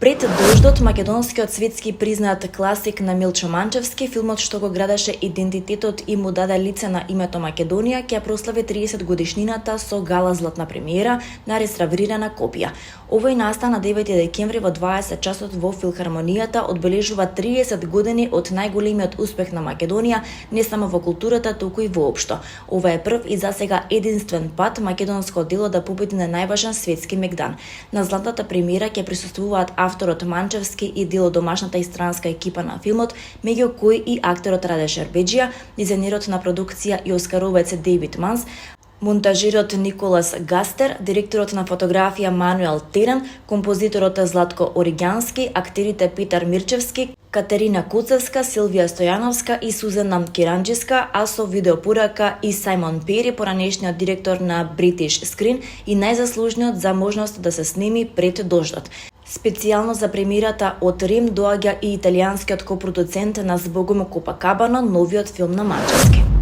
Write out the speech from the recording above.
Пред дождот, македонскиот светски признат класик на Милчо Манчевски, филмот што го градеше идентитетот и му даде лице на името Македонија, ќе прослави 30 годишнината со гала златна премиера на реставрирана копија. Овој настан на 9 декември во 20 часот во Филхармонијата одбележува 30 години од најголемиот успех на Македонија, не само во културата, туку и воопшто. Ова е прв и засега единствен пат македонско дело да победи на најважен светски мегдан. На златната премиера ќе присуствуваат авторот Манчевски и дел од домашната и странска екипа на филмот, меѓу кои и актерот Раде Шербеџија, дизајнерот на продукција и оскаровец Дејвид Манс, монтажерот Николас Гастер, директорот на фотографија Мануел Терен, композиторот Златко Оригјански, актерите Питар Мирчевски, Катерина Куцевска, Силвија Стојановска и Сузана Киранџиска, а со видеопорака и Сајмон Пери, поранешниот директор на British Screen и најзаслужниот за можност да се сними пред дождот. Специјално за премиерата од Рим доаѓа и италијанскиот копродуцент на Збогом Копакабана, новиот филм на Манчевски.